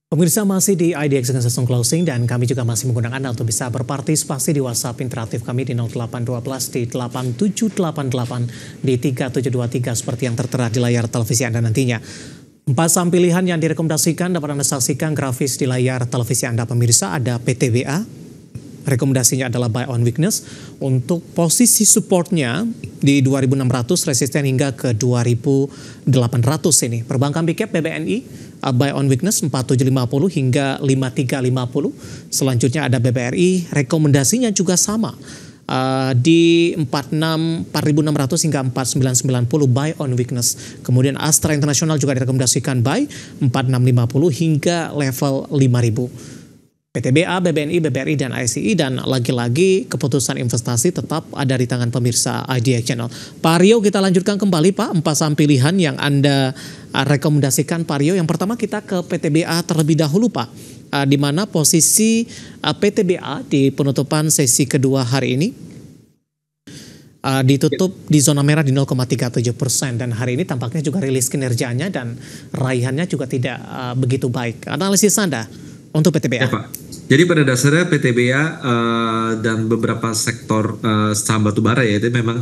Pemirsa, masih di IDX dengan sesung closing dan kami juga masih mengundang Anda untuk bisa berpartisipasi di WhatsApp interaktif kami di 0812 di 8788 di 3723 seperti yang tertera di layar televisi Anda nantinya. 4 saham pilihan yang direkomendasikan dapat Anda saksikan grafis di layar televisi Anda pemirsa. Ada PTBA, rekomendasinya adalah buy on weakness. Untuk posisi supportnya di 2600, resisten hingga ke 2800 ini. Perbankan big cap BBNI, buy on weakness 4750 hingga 5350. Selanjutnya ada BBRI, rekomendasinya juga sama. Di 4600 hingga 4990 buy on weakness. Kemudian Astra International juga direkomendasikan buy 4650 hingga level 5000. PTBA, BBNI, BBRI, dan ICI, dan lagi-lagi keputusan investasi tetap ada di tangan pemirsa IDX Channel. Pak Rio, kita lanjutkan kembali Pak, 4 saham pilihan yang Anda rekomendasikan Pak Rio. Yang pertama kita ke PTBA terlebih dahulu Pak, di mana posisi PTBA di penutupan sesi kedua hari ini ditutup di zona merah di 0,37% dan hari ini tampaknya juga rilis kinerjanya dan raihannya juga tidak begitu baik. Analisis Anda untuk PTBA? Ya, Pak. Jadi pada dasarnya PTBA dan beberapa sektor saham batubara ya, itu memang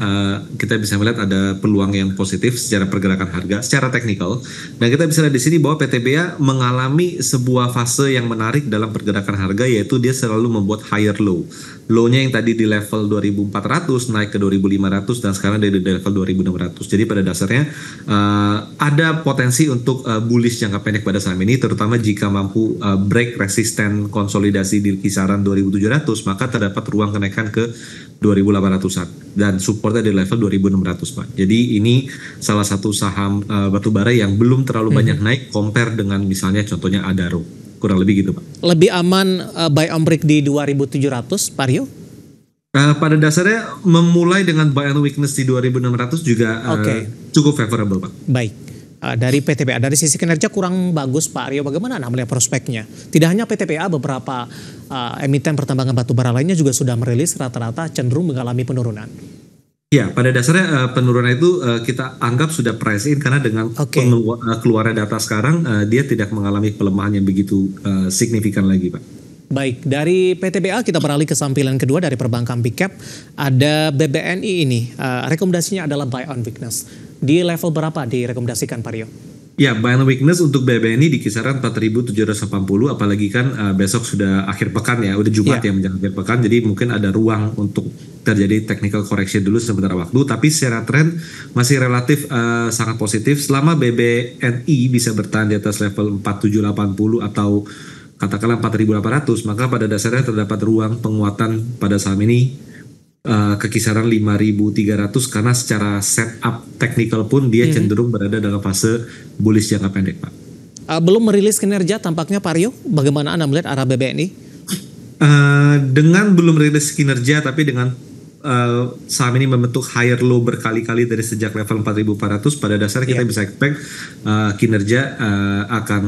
kita bisa melihat ada peluang yang positif secara pergerakan harga, secara teknikal. Dan kita bisa lihat di sini bahwa PTBA mengalami sebuah fase yang menarik dalam pergerakan harga, yaitu dia selalu membuat higher low. Low-nya yang tadi di level 2400 naik ke 2500 dan sekarang dia di level 2600. Jadi pada dasarnya ada potensi untuk bullish jangka pendek pada saham ini, terutama jika mampu break resisten konsolidasi di kisaran 2700, maka terdapat ruang kenaikan ke 2800-an dan supportnya di level 2600 Pak. Jadi ini salah satu saham batubara yang belum terlalu banyak naik compare dengan misalnya contohnya Adaro. Kurang lebih gitu Pak. Lebih aman buy on break di 2700 Pak Rio? Pada dasarnya memulai dengan buy on weakness di 2600 juga cukup favorable Pak. Baik. Dari PTBA, dari sisi kinerja kurang bagus Pak Rio, bagaimana Anda melihat prospeknya? Tidak hanya PTBA, beberapa emiten pertambangan batubara lainnya juga sudah merilis rata-rata cenderung mengalami penurunan. Ya, pada dasarnya penurunan itu kita anggap sudah price in karena dengan keluarnya data sekarang dia tidak mengalami pelemahan yang begitu signifikan lagi Pak. Baik, dari PTBA kita beralih ke sampilan kedua dari perbankan big cap. Ada BBNI ini, rekomendasinya adalah buy on weakness. Di level berapa direkomendasikan Pak Rio? Ya, buy on weakness untuk BBNI di kisaran 4.780, apalagi kan besok sudah akhir pekan ya, udah Jumat ya menjelang akhir pekan, jadi mungkin ada ruang untuk terjadi technical correction dulu sementara waktu, tapi secara tren masih relatif sangat positif selama BBNI bisa bertahan di atas level 4.780 atau katakanlah 4.800, maka pada dasarnya terdapat ruang penguatan pada saham ini ke kisaran 5.300 karena secara setup technical pun dia cenderung berada dalam fase bullish jangka pendek Pak. Belum merilis kinerja tampaknya Pak Rio, bagaimana Anda melihat arah BBNI? Dengan belum merilis kinerja tapi dengan saham ini membentuk higher low berkali-kali dari sejak level 4.400, pada dasarnya kita bisa expect kinerja akan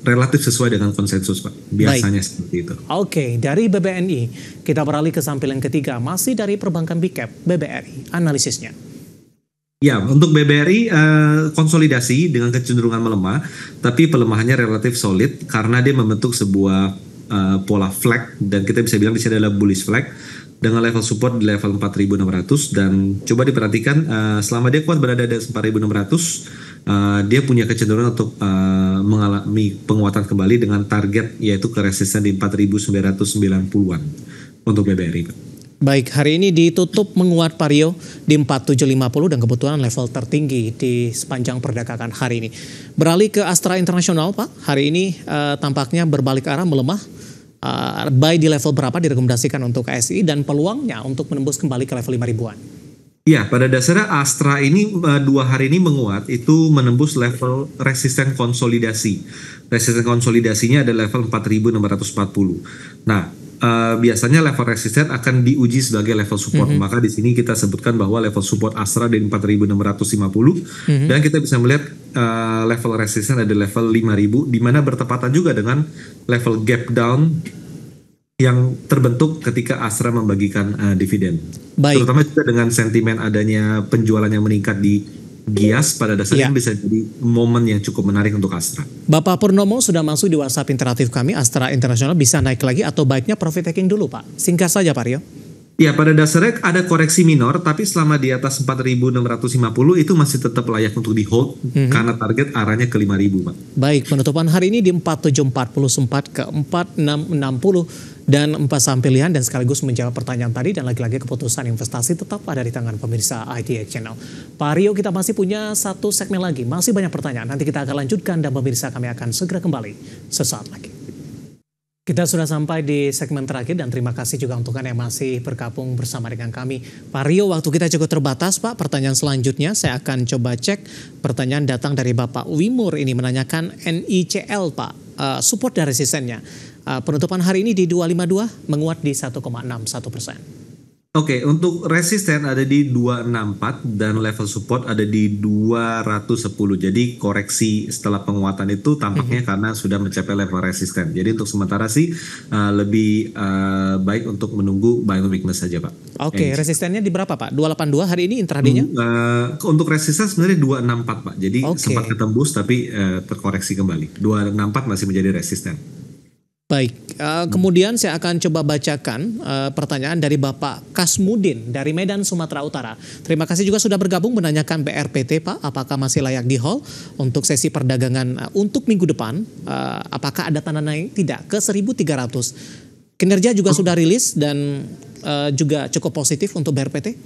relatif sesuai dengan konsensus Pak. Biasanya seperti itu. Oke, dari BBNI kita beralih ke sampilan ketiga, masih dari perbankan big cap BBRI, analisisnya. Ya, untuk BBRI konsolidasi dengan kecenderungan melemah, tapi pelemahannya relatif solid karena dia membentuk sebuah pola flag dan kita bisa bilang di sini adalah bullish flag dengan level support di level 4.600 dan coba diperhatikan selama dia kuat berada di 4.600 dia punya kecenderungan untuk mengalami penguatan kembali dengan target yaitu ke resisten di 4.990-an untuk BBRI. Baik, hari ini ditutup menguat Pak Rio di 4750 dan kebetulan level tertinggi di sepanjang perdagangan hari ini. Beralih ke Astra International Pak, hari ini tampaknya berbalik arah melemah. Buy di level berapa direkomendasikan untuk ASI dan peluangnya untuk menembus kembali ke level 5.000-an? Ya, pada dasarnya Astra ini 2 hari ini menguat, itu menembus level resisten konsolidasi. Resisten konsolidasinya ada level 4.640. Nah, biasanya level resisten akan diuji sebagai level support. Maka di sini kita sebutkan bahwa level support Astra di 4.650 dan kita bisa melihat level resisten ada level 5.000 di mana bertepatan juga dengan level gap down yang terbentuk ketika Astra membagikan dividen. Terutama juga dengan sentimen adanya penjualan yang meningkat di Gias pada dasarnya Ya. bisa jadi momen yang cukup menarik untuk Astra. Bapak Purnomo sudah masuk di WhatsApp interaktif kami. Astra Internasional bisa naik lagi atau baiknya profit taking dulu Pak? Singkat saja Pak Rio. Ya, pada dasarnya ada koreksi minor, tapi selama di atas 4.650 itu masih tetap layak untuk di hold karena target arahnya ke 5.000, Pak. Baik, penutupan hari ini di 4740 sempat ke 4660 dan 4 saham pilihan dan sekaligus menjawab pertanyaan tadi dan lagi-lagi keputusan investasi tetap ada di tangan pemirsa IDX Channel. Pak Rio, kita masih punya satu segmen lagi, masih banyak pertanyaan. Nanti kita akan lanjutkan dan pemirsa kami akan segera kembali sesaat lagi. Kita sudah sampai di segmen terakhir dan terima kasih juga untuk Anda yang masih bergabung bersama dengan kami. Pak Rio, waktu kita cukup terbatas Pak. Pertanyaan selanjutnya saya akan coba cek. Pertanyaan datang dari Bapak Wimur ini menanyakan NICL Pak. Support dan resistennya. Penutupan hari ini di 252 menguat di 1,61%. Oke, untuk resisten ada di 264 dan level support ada di 210. Jadi koreksi setelah penguatan itu tampaknya karena sudah mencapai level resisten. Jadi untuk sementara sih lebih baik untuk menunggu buying weakness saja, Pak. Oke, resistennya di berapa Pak? 282 hari ini intraday-nya? Untuk resisten sebenarnya 264, Pak. Jadi sempat Oke. ketembus tapi terkoreksi kembali. 264 masih menjadi resisten. Baik, kemudian saya akan coba bacakan pertanyaan dari Bapak Kasmudin dari Medan, Sumatera Utara. Terima kasih juga sudah bergabung menanyakan BRPT Pak, apakah masih layak di hold untuk sesi perdagangan untuk minggu depan, apakah ada tanda naik? Tidak, ke 1.300. Kinerja juga sudah rilis dan juga cukup positif untuk BRPT.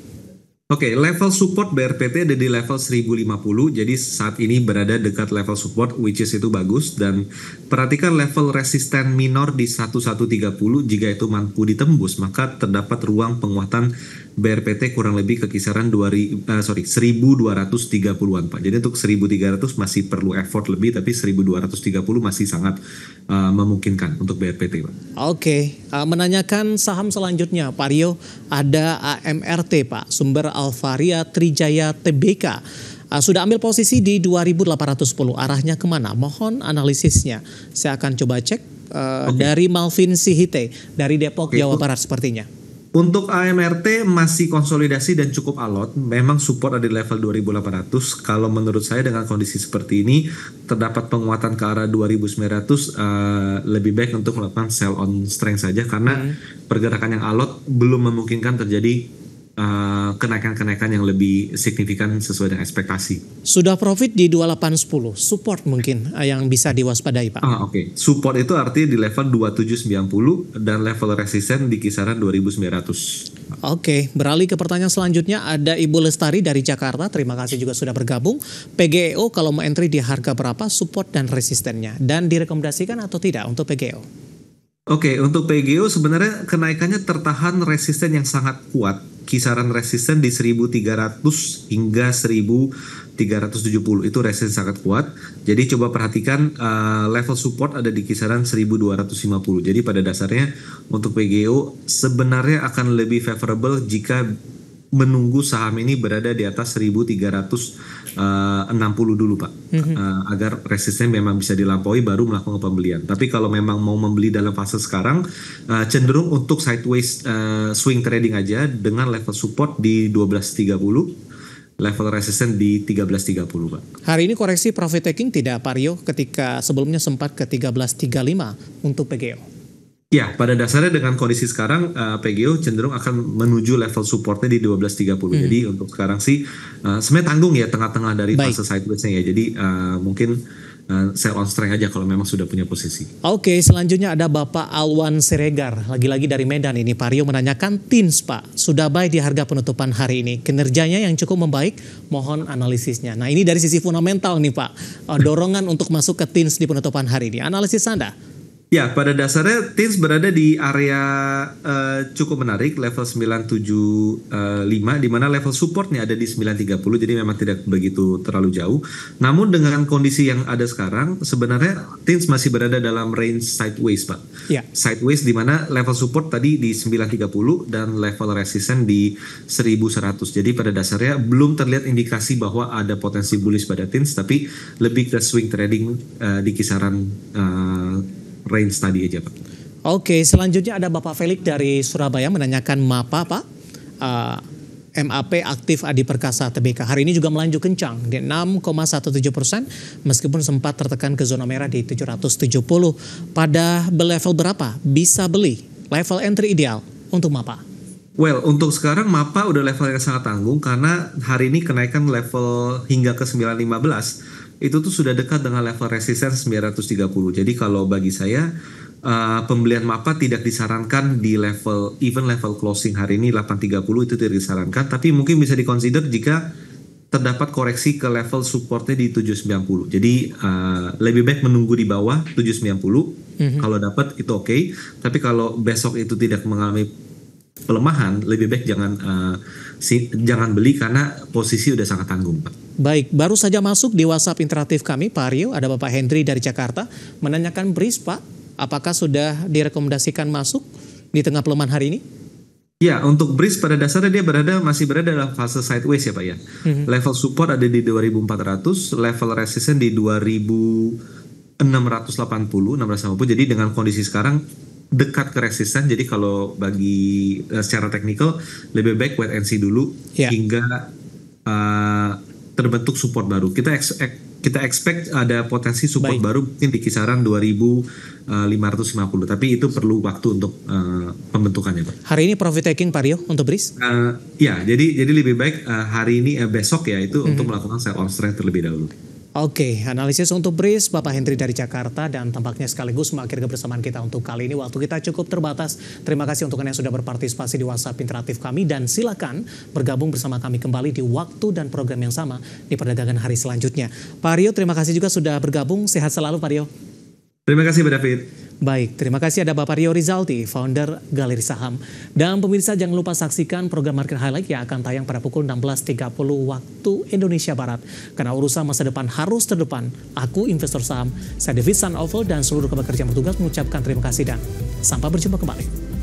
Oke, level support BRPT ada di level 1050, jadi saat ini berada dekat level support, which is itu bagus, dan perhatikan level resisten minor di 1130, jika itu mampu ditembus, maka terdapat ruang penguatan BRPT kurang lebih ke kisaran 1230-an Pak. Jadi untuk 1300 masih perlu effort lebih, tapi 1230 masih sangat memungkinkan untuk BRPT Pak. Oke, menanyakan saham selanjutnya Pak Rio, ada AMRT Pak, Sumber Alvaria Trijaya Tbk. Sudah ambil posisi di 2.810, arahnya kemana? Mohon analisisnya. Saya akan coba cek dari Malvin Sihite, dari Depok, Jawa Barat sepertinya. Untuk AMRT masih konsolidasi dan cukup alot, memang support ada di level 2.800. Kalau menurut saya dengan kondisi seperti ini, terdapat penguatan ke arah 2.900, lebih baik untuk melakukan sell on strength saja karena pergerakan yang alot belum memungkinkan terjadi kenaikan-kenaikan yang lebih signifikan sesuai dengan ekspektasi. Sudah profit di 2810, support mungkin yang bisa diwaspadai Pak. Oke. Support itu artinya di level 2790 dan level resisten di kisaran 2900. Oke, beralih ke pertanyaan selanjutnya, ada Ibu Lestari dari Jakarta. Terima kasih juga sudah bergabung. PGEO kalau mau entry di harga berapa, support dan resistennya, dan direkomendasikan atau tidak untuk PGEO? Oke, untuk PGO sebenarnya kenaikannya tertahan resisten yang sangat kuat. Kisaran resisten di 1.300 hingga 1.370 itu resisten sangat kuat. Jadi coba perhatikan level support ada di kisaran 1.250. Jadi pada dasarnya untuk PGO sebenarnya akan lebih favorable jika menunggu saham ini berada di atas 1.360 dulu Pak, agar resisten memang bisa dilampaui baru melakukan pembelian. Tapi kalau memang mau membeli dalam fase sekarang, cenderung untuk sideways swing trading aja dengan level support di 12.30, level resisten di 13.30 Pak. Hari ini koreksi profit taking tidak Pak Rio, ketika sebelumnya sempat ke 13.35 untuk PGO? Ya, pada dasarnya dengan kondisi sekarang PGO cenderung akan menuju level supportnya di 12.30. Jadi untuk sekarang sih sebenarnya tanggung ya tengah-tengah dari fase sideways-nya ya. Jadi mungkin sell on strength aja kalau memang sudah punya posisi. Oke, selanjutnya ada Bapak Alwan Siregar, lagi-lagi dari Medan ini. Pak Rio menanyakan TINS Pak, sudah buy di harga penutupan hari ini. Kinerjanya yang cukup membaik, mohon analisisnya. Nah ini dari sisi fundamental nih Pak, dorongan untuk masuk ke TINS di penutupan hari ini. Analisis Anda? Ya, pada dasarnya TINS berada di area cukup menarik, level 975, di mana level supportnya ada di 930, jadi memang tidak begitu terlalu jauh. Namun dengan kondisi yang ada sekarang, sebenarnya TINS masih berada dalam range sideways, Pak. Ya. Sideways di mana level support tadi di 930 dan level resistance di 1100. Jadi pada dasarnya belum terlihat indikasi bahwa ada potensi bullish pada TINS, tapi lebih ke swing trading di kisaran range tadi aja Pak. Oke, selanjutnya ada Bapak Felix dari Surabaya menanyakan MAPA Pak. MAP aktif Adi Perkasa Tbk hari ini juga melaju kencang di 6,17%, meskipun sempat tertekan ke zona merah di 770. Pada level berapa bisa beli? Level entry ideal untuk MAPA? Well, untuk sekarang MAPA udah level yang sangat tanggung karena hari ini kenaikan level hingga ke 915 itu tuh sudah dekat dengan level resistance 930. Jadi kalau bagi saya pembelian MAPA tidak disarankan di level closing hari ini 830 itu tidak disarankan, tapi mungkin bisa dikonsider jika terdapat koreksi ke level supportnya di 790. Jadi lebih baik menunggu di bawah 790. Kalau dapat itu oke, tapi kalau besok itu tidak mengalami pelemahan, lebih baik jangan beli karena posisi udah sangat tanggung, Pak. Baik, baru saja masuk di WhatsApp interaktif kami, Pak Aryo, ada Bapak Hendri dari Jakarta menanyakan BRIS, Pak. Apakah sudah direkomendasikan masuk di tengah pelemahan hari ini? Ya, untuk BRIS pada dasarnya dia masih berada dalam fase sideways ya Pak ya. Level support ada di 2400, level resistance di 2650. Jadi dengan kondisi sekarang dekat ke resistance. Jadi kalau bagi secara teknikal lebih baik wait and see dulu hingga terbentuk support baru. Kita expect ada potensi support baru mungkin di kisaran 2550, tapi itu perlu waktu untuk pembentukannya, Pak. Hari ini profit taking, Pak Rio, untuk BRIS? Ya, jadi lebih baik hari ini besok ya itu untuk melakukan sell on strength terlebih dahulu. Oke, analisis untuk BRIS Bapak Hendri dari Jakarta, dan tampaknya sekaligus mengakhiri kebersamaan kita untuk kali ini. Waktu kita cukup terbatas. Terima kasih untuk Anda yang sudah berpartisipasi di WhatsApp interaktif kami, dan silakan bergabung bersama kami kembali di waktu dan program yang sama di perdagangan hari selanjutnya. Pak Rio, terima kasih juga sudah bergabung. Sehat selalu, Pak Rio. Terima kasih, Pak David. Baik, terima kasih ada Bapak Rio Rizalti, founder Galeri Saham. Dan pemirsa jangan lupa saksikan program Market Highlight yang akan tayang pada pukul 16.30 waktu Indonesia Barat. Karena urusan masa depan harus terdepan. Aku investor saham, saya David San Oval dan seluruh pekerja yang bertugas mengucapkan terima kasih dan sampai berjumpa kembali.